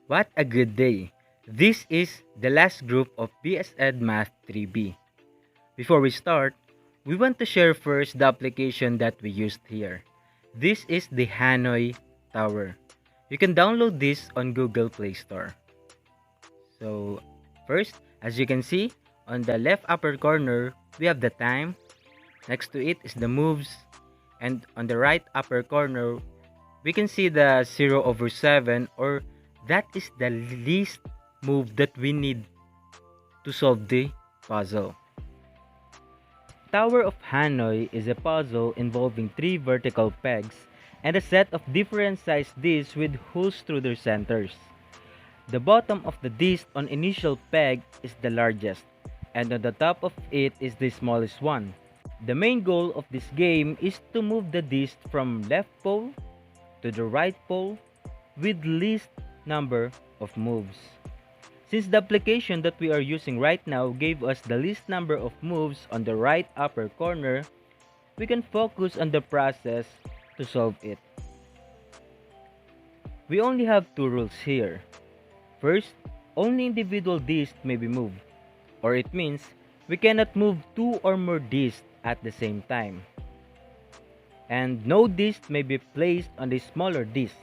What a good day! This is the last group of BS Ed Math 3B. Before we start, we want to share first the application that we used here. This is the Hanoi Tower. You can download this on Google Play Store. So, first, as you can see, on the left upper corner, we have the time. Next to it is the moves. And on the right upper corner, we can see the 0/7, or that is the least move that we need to solve the puzzle. Tower of Hanoi is a puzzle involving 3 vertical pegs and a set of different sized discs with holes through their centers. The bottom of the disc on initial peg is the largest, and on the top of it is the smallest one. The main goal of this game is to move the disc from left pole to the right pole with least number of moves. Since the application that we are using right now gave us the least number of moves on the right upper corner, we can focus on the process to solve it. We only have two rules here. First, only individual discs may be moved, or it means we cannot move two or more discs at the same time. And no disc may be placed on the smaller disc.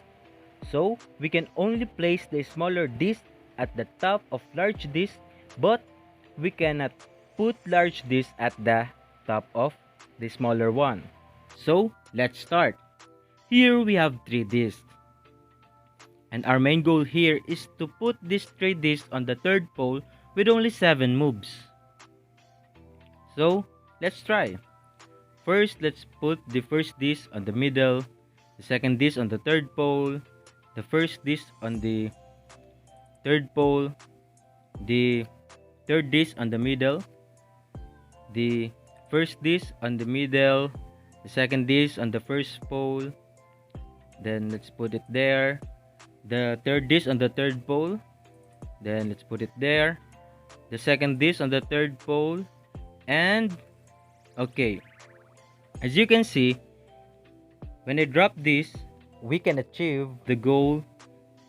So, we can only place the smaller disc at the top of large disc, but we cannot put large disc at the top of the smaller one. So, let's start. Here we have 3 discs. And our main goal here is to put these 3 discs on the third pole with only 7 moves. So, let's try. First, let's put the first disc on the middle, the second disc on the third pole, the first disc on the third pole, the third disc on the middle, the first disc on the middle, the second disc on the first pole, then let's put it there, the third disc on the third pole, then let's put it there, the second disc on the third pole, and okay. As you can see, when I drop this, we can achieve the goal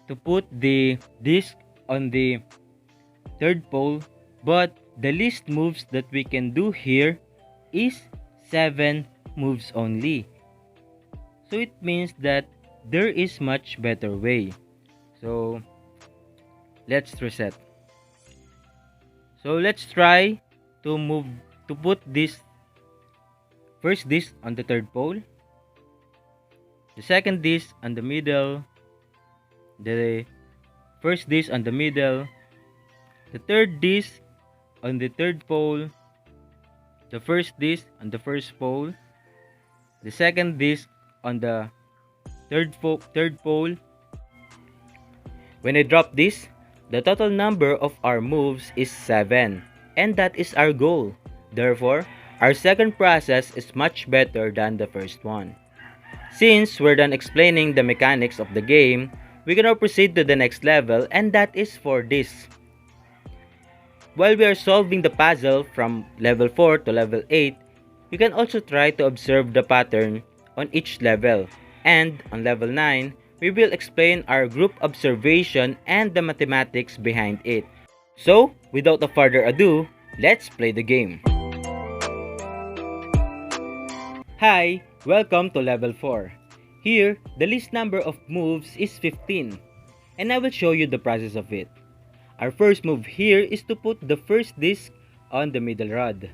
to put the disc on the third pole, but the least moves that we can do here is 7 moves only. So it means that there is much better way. So let's reset. So let's try to put this first disc on the third pole, the second disc on the middle, the first disc on the middle, the third disc on the third pole, the first disc on the first pole, the second disc on the third pole. When I drop this, the total number of our moves is 7, and that is our goal. Therefore, our second process is much better than the first one. Since we're done explaining the mechanics of the game, we can now proceed to the next level, and that is for this. While we are solving the puzzle from level 4 to level 8, you can also try to observe the pattern on each level. And on level 9, we will explain our group observation and the mathematics behind it. So, without further ado, let's play the game. Hi, welcome to level 4. Here, the least number of moves is 15, and I will show you the process of it. Our first move here is to put the first disc on the middle rod.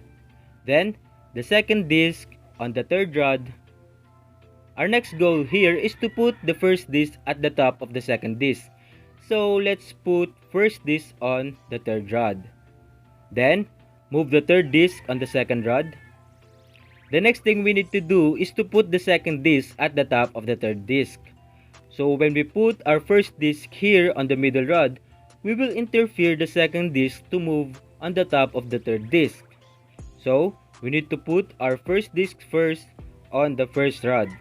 Then, the second disc on the third rod. Our next goal here is to put the first disc at the top of the second disc. So, let's put first disc on the third rod. Then, move the third disc on the second rod. The next thing we need to do is to put the second disc at the top of the third disc. So when we put our first disc here on the middle rod, we will interfere the second disc to move on the top of the third disc. So we need to put our first disc first on the first rod,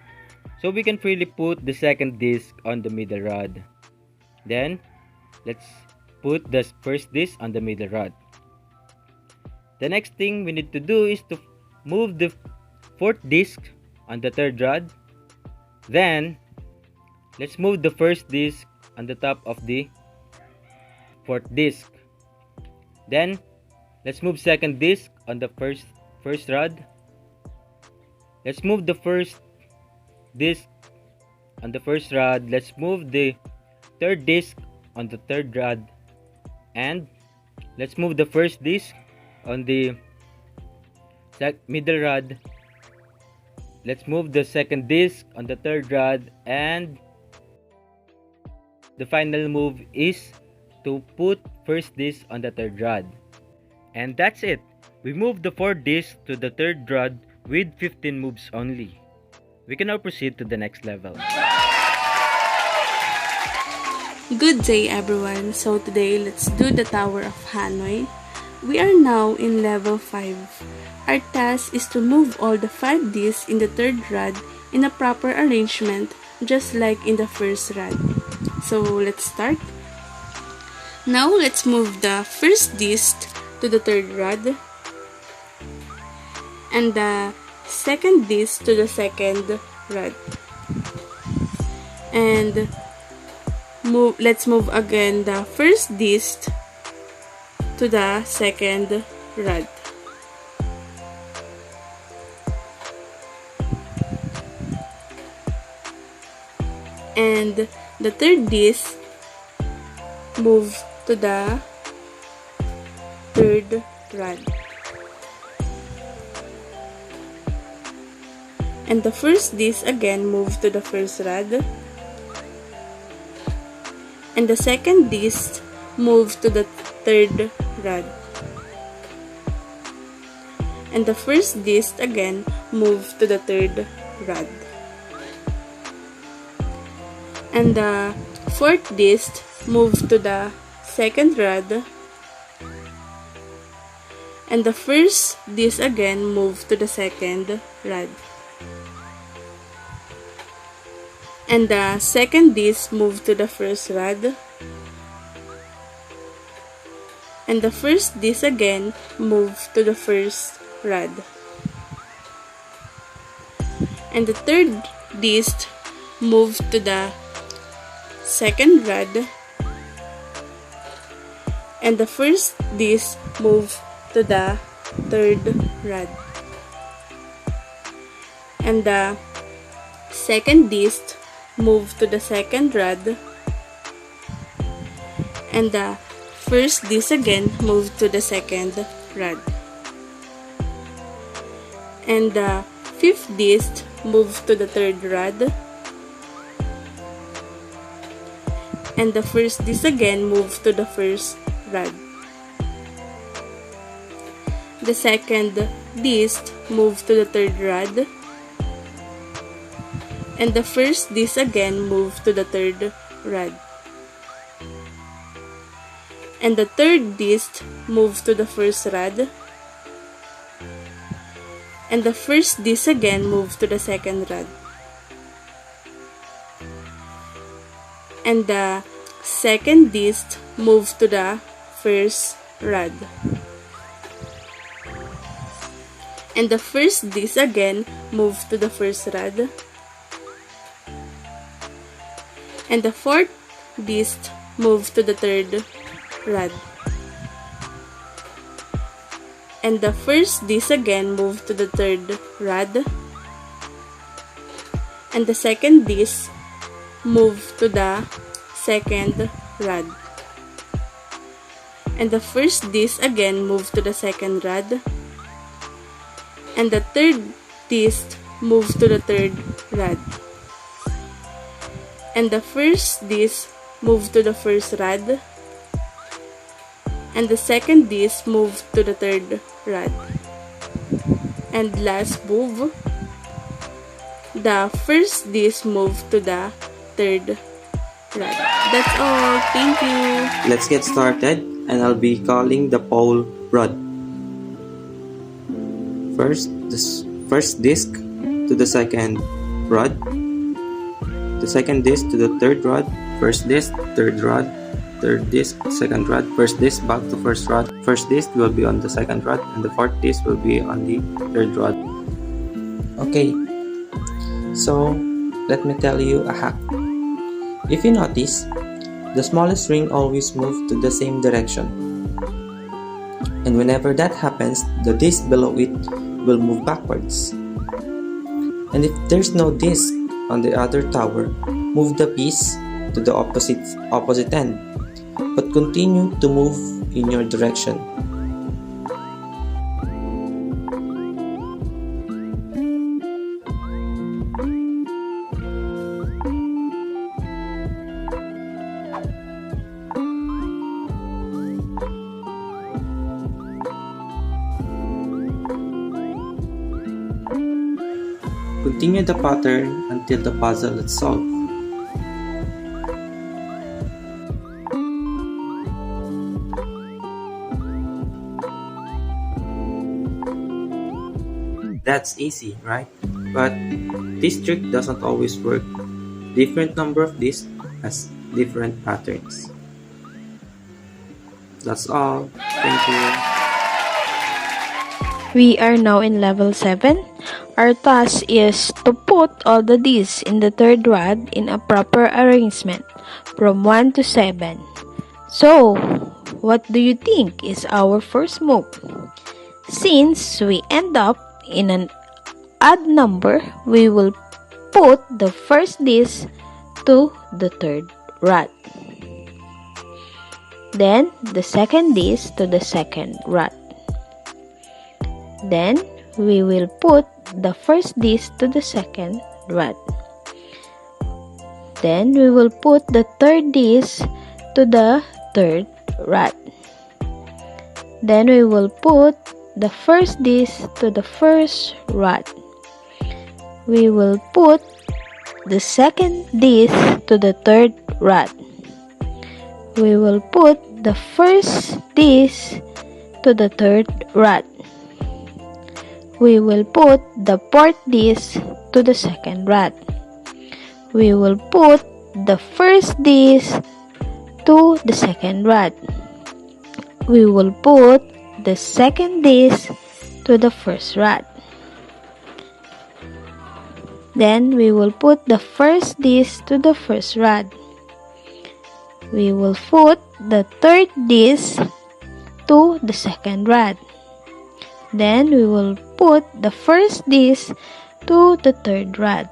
so we can freely put the second disc on the middle rod. Then let's put the first disc on the middle rod. The next thing we need to do is to move the fourth disc on the third rod. Then let's move the first disc on the top of the fourth disc. Then let's move second disc on the first rod. Let's move the first disc on the first rod. Let's move the third disc on the third rod, and let's move the first disc on the middle rod. Let's move the second disc on the third rod, and the final move is to put first disc on the third rod. And that's it. We moved the fourth disc to the third rod with 15 moves only. We can now proceed to the next level. Good day everyone. So today let's do the Tower of Hanoi. We are now in level 5. Our task is to move all the 5 discs in the third rod in a proper arrangement just like in the first rod. So let's start. Now let's move the first disc to the third rod and the second disc to the second rod. And let's move again the first disc to the second rod. And the third disc move to the third rod. And the first disc again move to the first rod. And the second disc move to the third rod. And the first disc again move to the third rod. And the fourth disc move to the second rod. And the first disc again move to the second rod. And the second disc move to the first rod. And the first disc again move to the first rod. And the third disc move to the second rod. And the first disc move to the third rod. And the second disc move to the second rod. And the first disc again move to the second rod. And the fifth disc move to the third rod. And the first disc again move to the first rod. The second disc move to the third rod. And the first disc again move to the third rod. And the third disc move to the first rod. And the first disc again move to the second rod. And the second disc move to the first rod. And the first disc again move to the first rod. And the fourth disc move to the third rod. And the first disc again move to the third rod. And the second disc move to the second rod. And the first disc again move to the second rod. And the third disc move to the third rod. And the first disc move to the first rod. And the second disc move to the third rod. And last move, the first disc move to the third rod. That's all. Thank you. Let's get started, and I'll be calling the pole rod. First, this first disc to the second rod. The second disc to the third rod. First disc, third rod. Third disc, second rod. First disc back to first rod. First disc will be on the second rod, and the fourth disc will be on the third rod. Okay, so let me tell you a hack. If you notice, the smallest ring always moves to the same direction. And whenever that happens, the disc below it will move backwards. And if there's no disc on the other tower, move the piece to the opposite end, but continue to move in your direction. Continue the pattern until the puzzle is solved. That's easy, right? But this trick doesn't always work. Different number of discs has different patterns. That's all. Thank you. We are now in level 7. Our task is to put all the discs in the third rod in a proper arrangement from 1 to 7. So, what do you think is our first move? Since we end up in an odd number, we will put the first disc to the third rod. Then, the second disc to the second rod. Then, we will put the first disc to the second rod. Then, we will put the third disc to the third rod. Then, we will put the first disc to the first rod. We will put the second disc to the third rod. We will put the first disc to the third rod. We will put the fourth disc to the second rod. We will put the first disc to the second rod. We will put the second disc to the first rod. Then we will put the first disc to the first rod. We will put the third disc to the second rod. Then we will put the first disc to the third rod.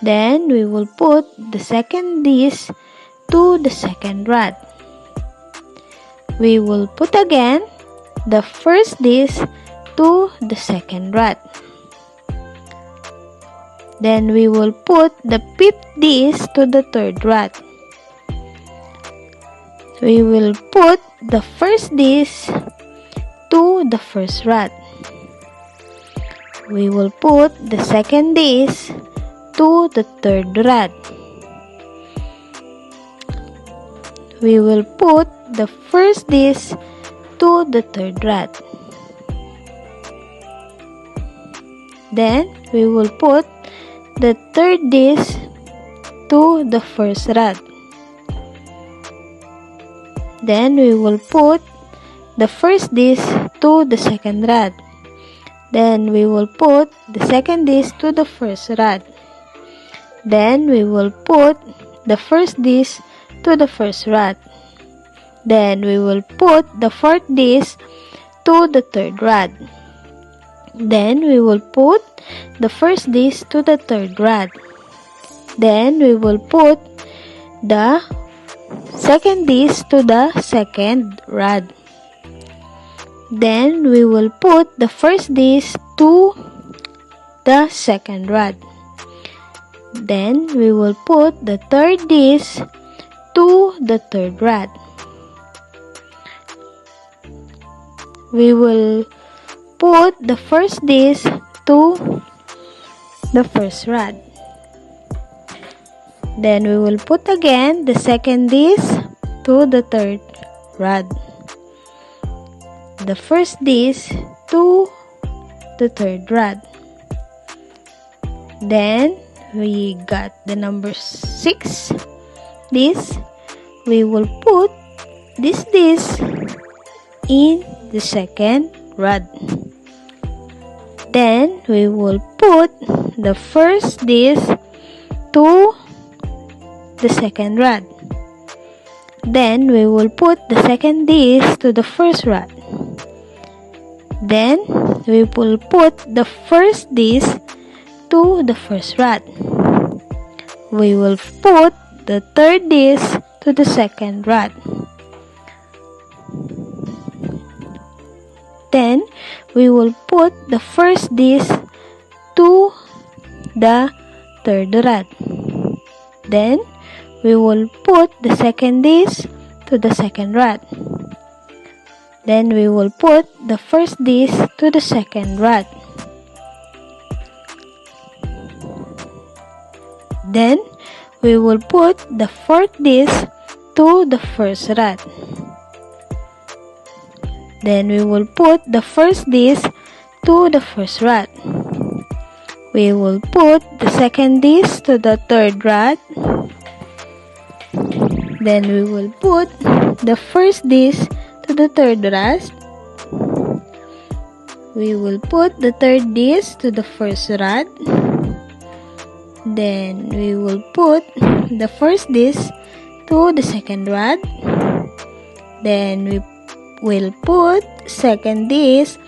Then we will put the second disc to the second rod. We will put again the first disc to the second rod. Then we will put the fifth disc to the third rod. We will put the first disc to the first rod. We will put the second disc to the third rod. We will put the first disc to the third rod. Then we will put the third disc to the first rod. Then we will put the first disc to the second rod. Then we will put the second disc to the first rod. Then we will put the first disc to the first rod. Then we will put the fourth disc to the third rod. Then we will put the first disc to the third rod. Then we will put the second disc to the second rod. Then we will put the first disc to the second rod. Then we will put the third disc to the third rod. We will put the first disc to the first rod. Then we will put again the second disc to the third rod. The first disc to the third rod. Then we got the number 6 disc. We will put this disc in the second rod. Then we will put the first disc to the second rod. Then we will put the second disc to the first rod. Then we will put the first disc to the first rod. We will put the third disc to the second rod. Then we will put the first disc to the third rod. Then we will put the second disc to the second rod. Then we will put the first disc to the second rod. Then we will put the fourth disc to the first rod. Then we will put the first disc to the first rod. We will put the second disc to the third rod. Then we will put the first disc to the third rod. We will put the third disc to the first rod. Then we will put the first disc to the second rod. Then we will put second disc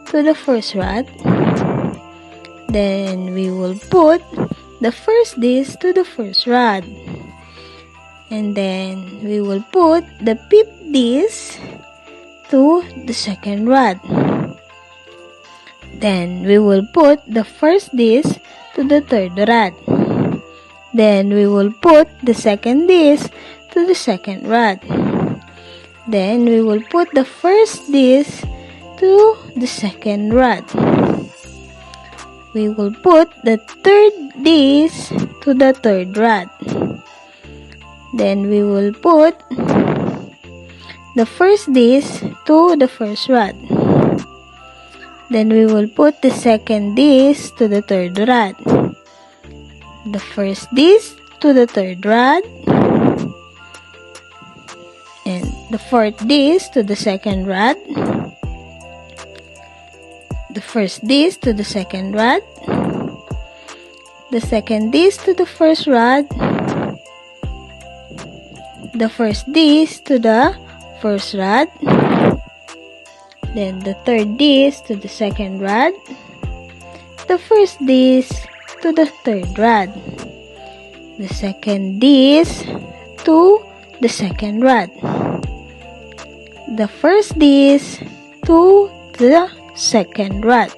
to the first rod. Then we will put the first disc to the first rod. And then we will put the fifth disc to the second rod. Then we will put the first disc to the third rod. Then we will put the second disc to the second rod. Then we will put the first disc to the second rod. We will put the third disc to the third rod. Then we will put the first disc to the first rod. Then we will put the second disc to the third rod. The first disc to the third rod. And the fourth disc to the second rod. The first disc to the second rod. The second disc to the first rod. The first disc to the first rod. Then the third disc to the second rod. The first disc to the third rod. The second disc to the second rod. The first disc to the second rod.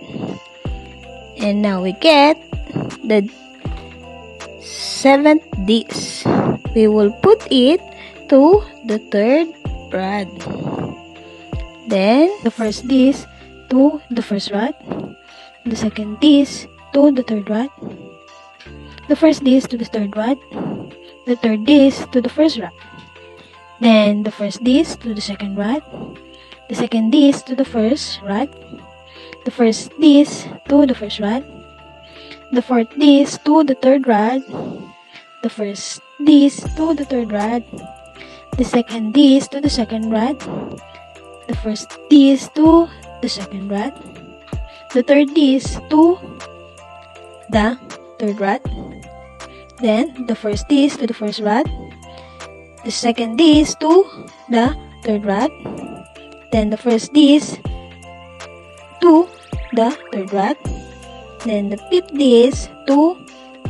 And now we get the seventh disc. We will put it to the third rod. Then the first disc to the first rod. The second disc to the third rod. The first disc to the third rod. The third disc to the first rod. Then the first disc to the second rod. The second disc to the first rod. The first disc to the first rod. The fourth disc to the third rod. The first disc to the third rod. The second disc to the second rod. The first disc to the second rod. The third disc to the third rod. Then the first disc to the first rod. The second disc to the third rod. Then the first disc to the third rod. Then the fifth disc to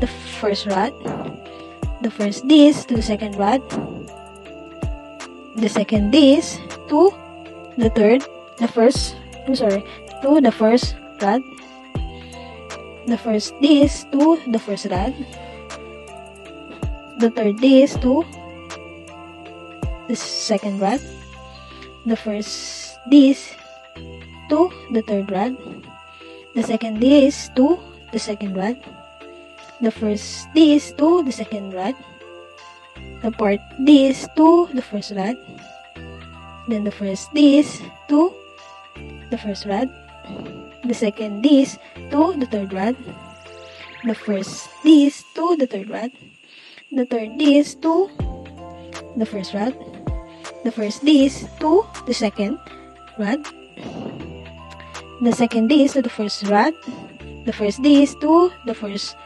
the first rod. The first disc to the second rod. The second disc to the third, the first, to the first rod. The first disc to the first rod. The third disc to the second rod. The first disc to the third rod. The second disc to the second rod. The first disc to the second rod. The fourth disc to the first rod. Then the first disc to the first rod. The second disc to the third rod. The first disc to the third rod. The third disc to the first rod. The first disc to the second rod. The second disc to the first rod. The first disc to the first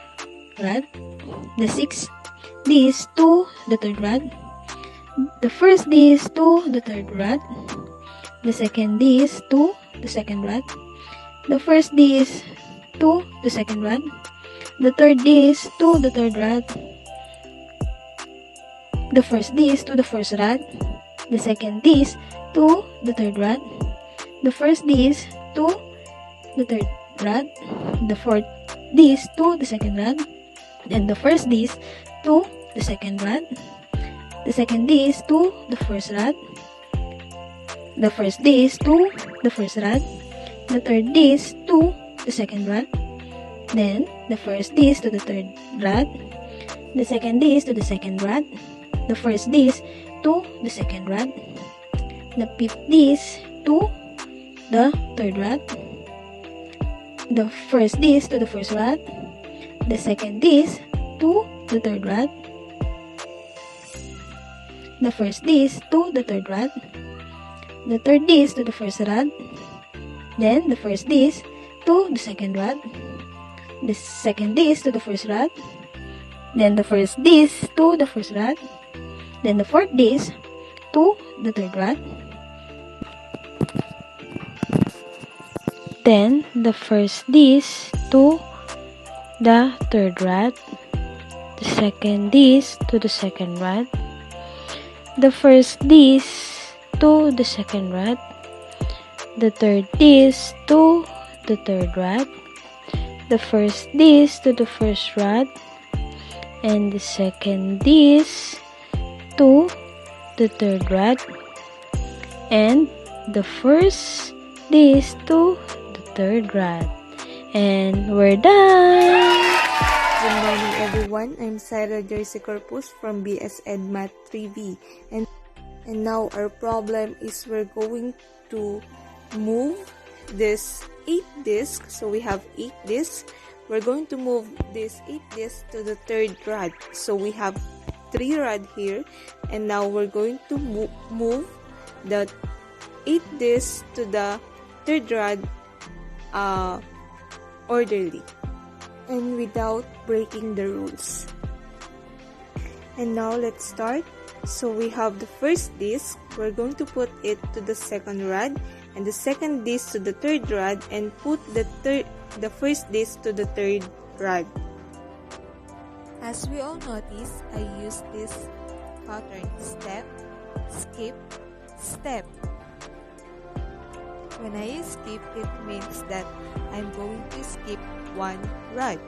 rod. The sixth disc to the third rod. the first disc to the third rod, the second disc to the second rod, the first disc to the second rod, the third disc to the third rod, the first disc to the first rod, the second disc to the third rod, the first disc to the third rod, the fourth disc to the second rod, and the first disc to the second rod, the second disc to the first rod, the first disc to the first rod, the third disc to the second rod, then the first disc to the third rod, the second disc to the second rod, the first disc to the second rod, the fifth disc to the third rod, the first disc to the first rod, the second disc to the third rod, the first disc to the third rod, the third disc to the first rod, then the first disc to the second rod, the second disc to the first rod, then the first disc to the first rod, then the fourth disc to the third rod, then the first disc to the third rod, the second disc to the second rod, the first disc to the second rod, the third disc to the third rod, the first disc to the first rod, and the second disc to the third rod, and the first disc to the third rod. And we're done! Good morning everyone, I'm Sarah Joyce Corpus from BS Ed Math 3B and now our problem is we're going to move this 8 discs. So we have 8 discs. We're going to move this 8 discs to the third rod. So we have 3 rod here and now we're going to move the 8 discs to the third rod orderly and without breaking the rules. And now let's start. So we have the first disc, we're going to put it to the second rod and the second disc to the third rod and put the first disc to the third rod. As we all notice, I use this pattern step, skip, step. When I skip, it means that I'm going to skip one rod.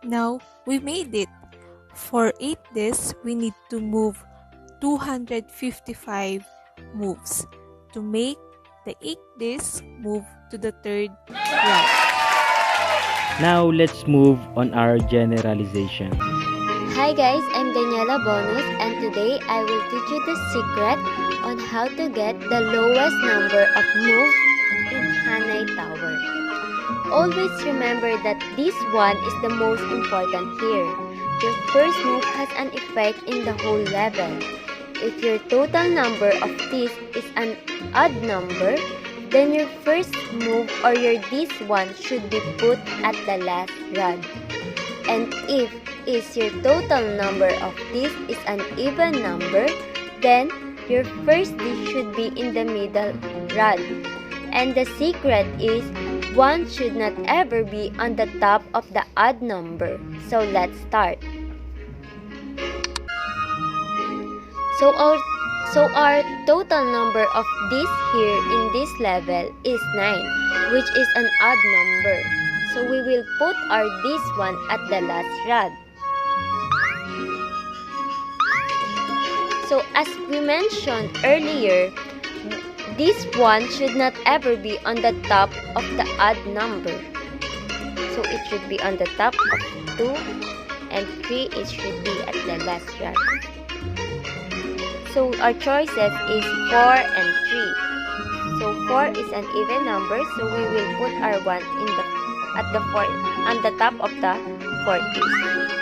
Now, we made it. For 8 discs, we need to move 255 moves to make the 8 discs move to the third rod. Now let's move on our generalization. Hi guys, I'm Daniela Bonus and today I will teach you the secret on how to get the lowest number of moves in Hanoi Tower. Always remember that this one is the most important here. Your first move has an effect in the whole level. If your total number of this is an odd number, then your first move or your this one should be put at the last rod. And if your total number of this is an even number, then your first dish should be in the middle rod. And the secret is one should not ever be on the top of the odd number. So let's start. So our total number of this here in this level is 9, which is an odd number. So we will put our this one at the last rod. So as we mentioned earlier, this one should not ever be on the top of the odd number. So it should be on the top of 2 and 3 it should be at the last rod. So our choices is 4 and 3. So 4 is an even number, so we will put our 1 on the top of the fourth disk.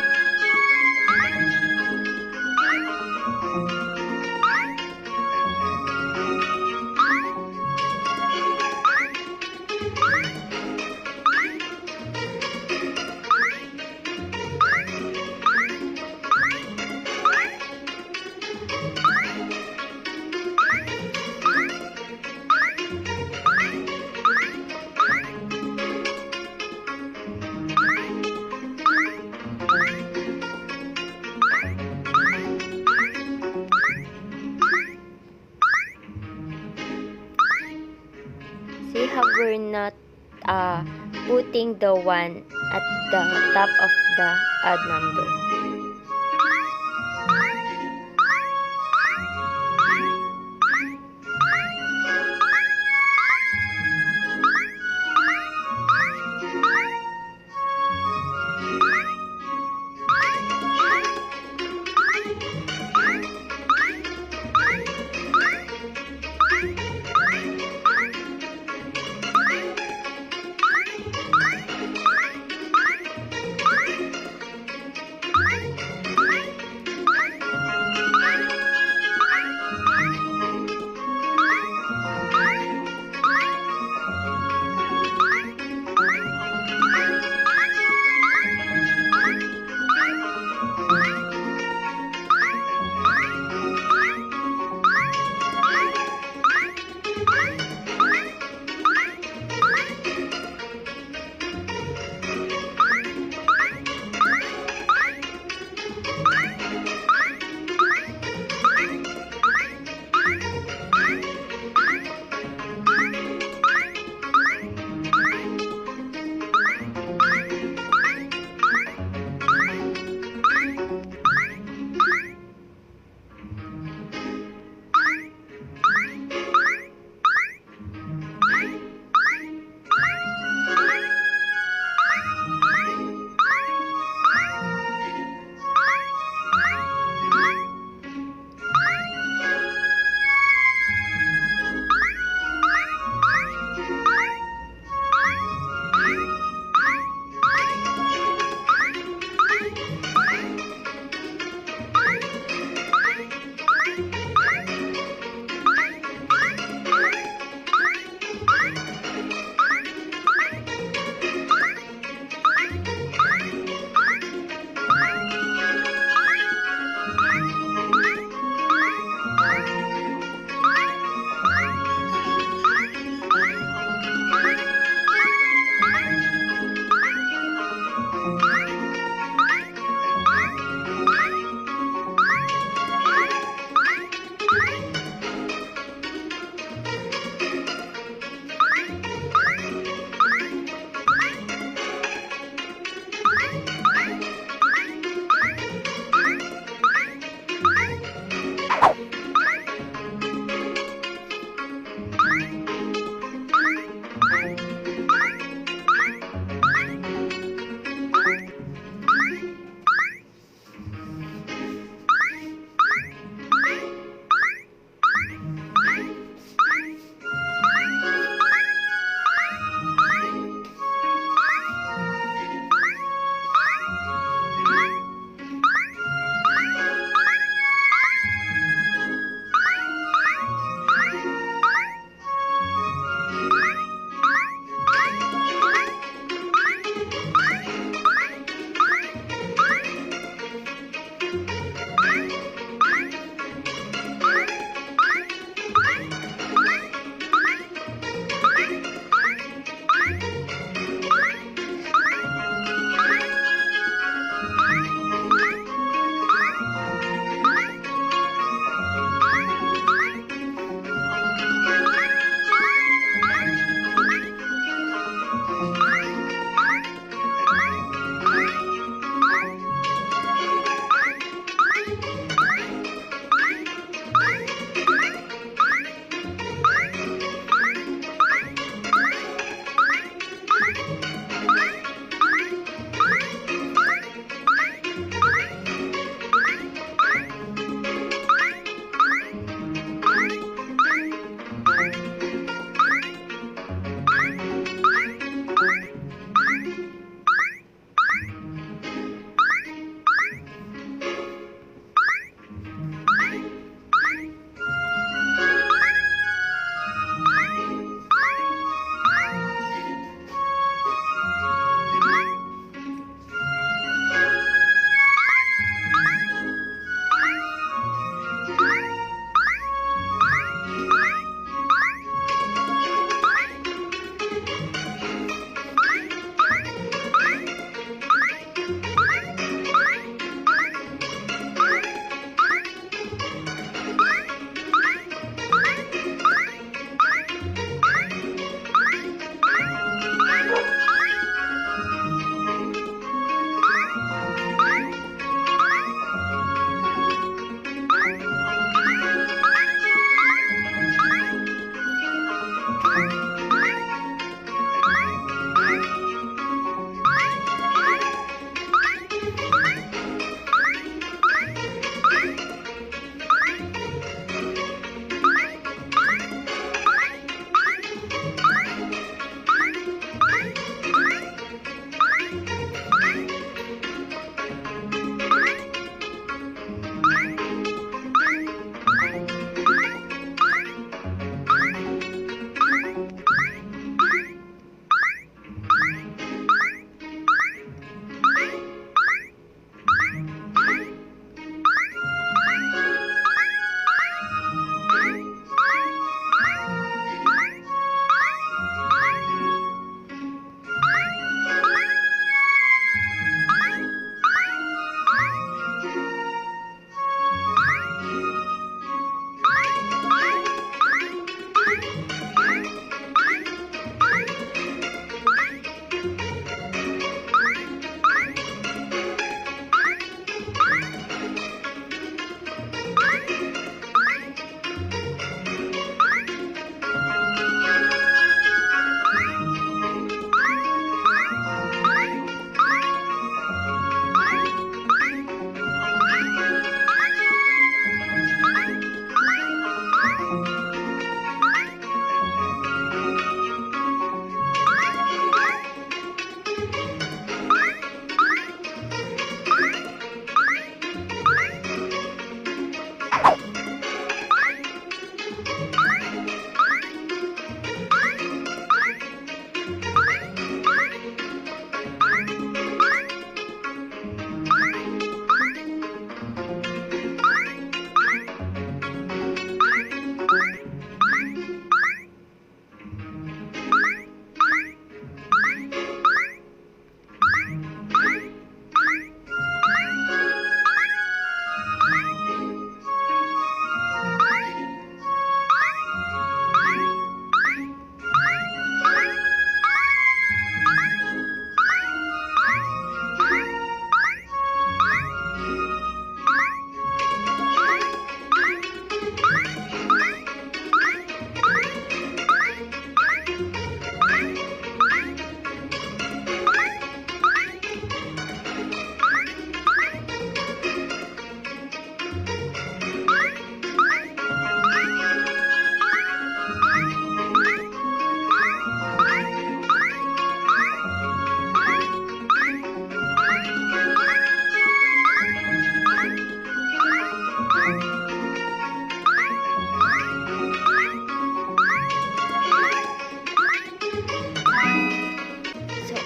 See how we're not putting the 1 at the top of the odd number.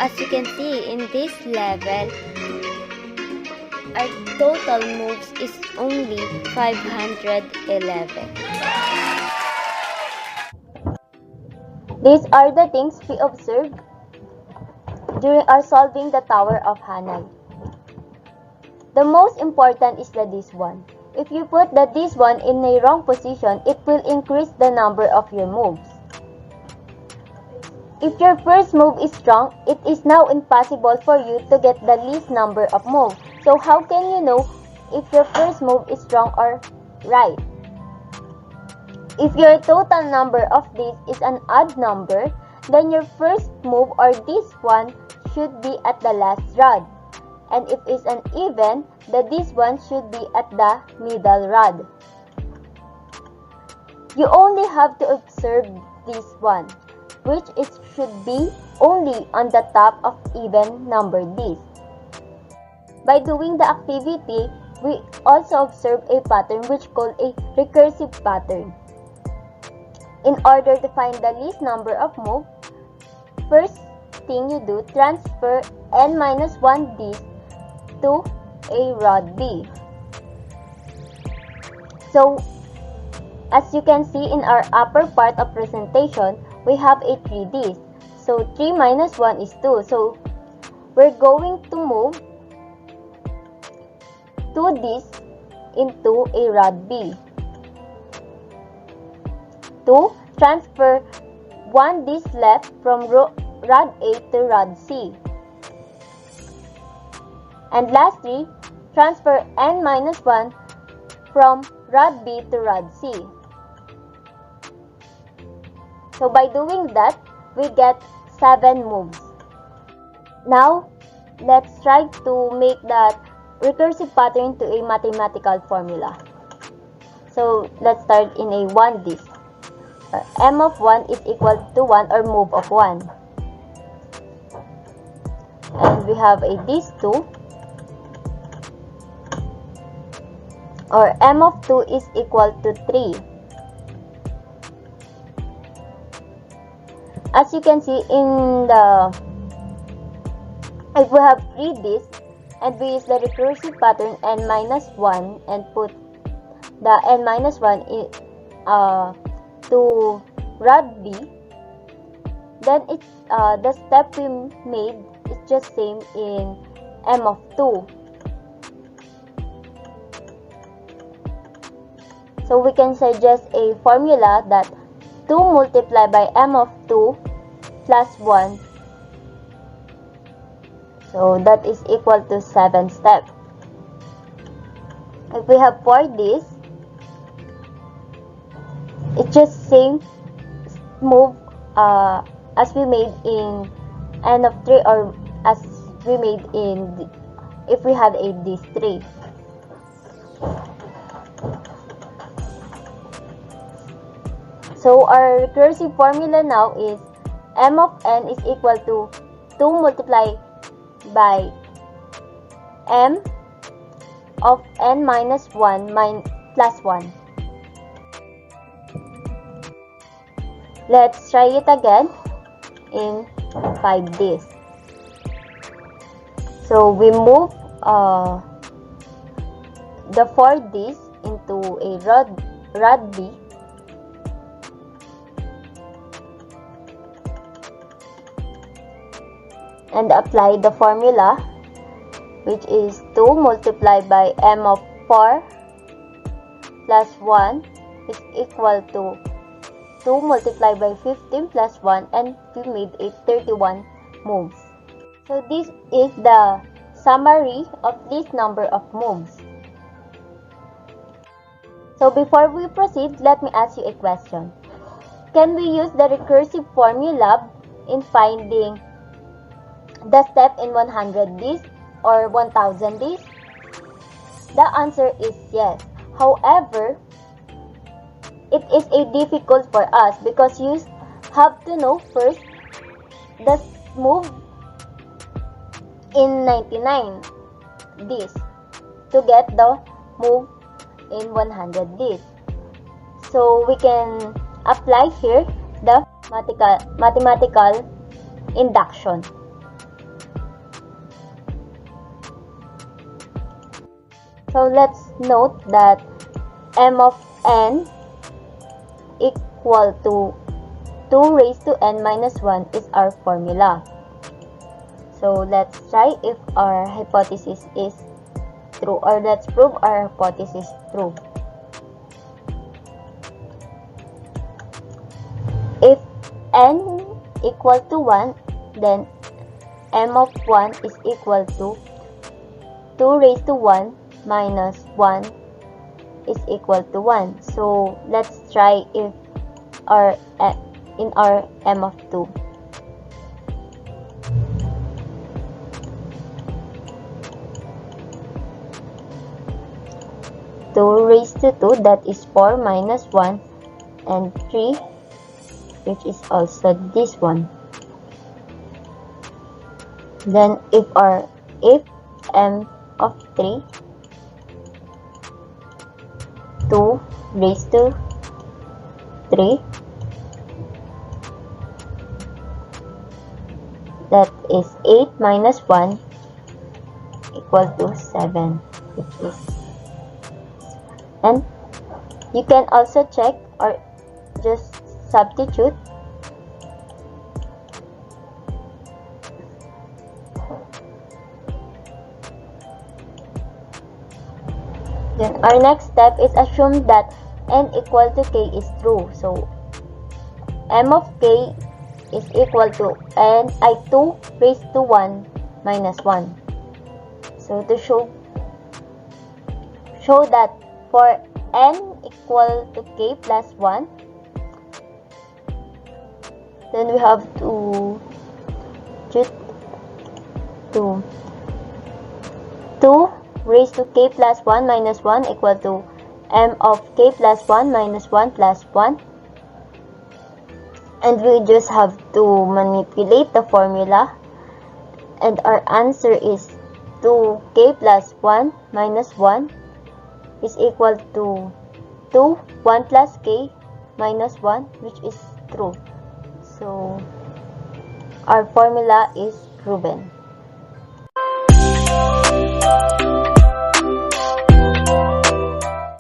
As you can see in this level, our total moves is only 511. These are the things we observed during our solving the Tower of Hanoi. The most important is the this one. If you put the this one in a wrong position, it will increase the number of your moves. If your first move is strong, it is now impossible for you to get the least number of moves. So how can you know if your first move is strong or right? If your total number of these is an odd number, then your first move or this one should be at the last rod. And if it's an even, then this one should be at the middle rod. You only have to observe this one, which should be only on the top of even number this. By doing the activity, we also observe a pattern which called a recursive pattern. In order to find the least number of moves, first thing you do, transfer n-1 disc to a rod B. So, as you can see in our upper part of presentation, we have a 3 disc. So, 3 minus 1 is 2. So, we're going to move 2 discs into a rod B. To transfer 1 disc left from rod A to rod C. And lastly, transfer n-1 from rod B to rod C. So by doing that, we get 7 moves. Now, let's try to make that recursive pattern to a mathematical formula. So let's start in a 1 disc. M of 1 is equal to 1 or move of 1. And we have a disc 2. Or M of 2 is equal to 3. As you can see in the, if we have 3 discs and we use the recursive pattern n-1 and put the n-1 to rod B, then it's the step we made is just same in M of 2. So we can suggest a formula that 2 multiplied by M of 2 plus 1. So that is equal to 7 steps. If we have 4 discs, it's just same move as we made in N of 3 or as we made in if we had a disc 3. So our recursive formula now is M of n is equal to 2 multiplied by M of n-1 plus 1. Let's try it again in 5 discs. So we move the 4 discs into a rod B. And apply the formula, which is 2 multiplied by M of 4 plus 1 is equal to 2 multiplied by 15 plus 1, and we made a 31 moves. So this is the summary of this number of moves. So before we proceed, let me ask you a question. Can we use the recursive formula in finding the step in 100 discs or 1000 discs? The answer is yes. However, it is difficult for us because you have to know first the move in 99 discs to get the move in 100 discs. So we can apply here the mathematical induction. So let's note that m of n equal to 2 raised to n minus 1 is our formula. So let's try if our hypothesis is true, or let's prove our hypothesis true. If n equal to 1, then m of 1 is equal to 2 raised to 1 minus 1 is equal to 1. So let's try if in our m of 2. Two raised to 2, that is 4 minus 1, and 3, which is also this one. Then if m of 3, 2 raised to 3, that is 8 minus 1 equal to 7, which is, and you can also check or just substitute. Then our next step is assume that n equal to k is true. So m of k is equal to 2 raised to 1 minus 1. So to show that for n equal to k plus 1, then we have to 2 raised to k plus 1 minus 1 equal to m of k plus 1 minus 1 plus 1. And we just have to manipulate the formula, and our answer is 2k plus 1 minus 1 is equal to 1 plus k minus 1, which is true. So our formula is proven.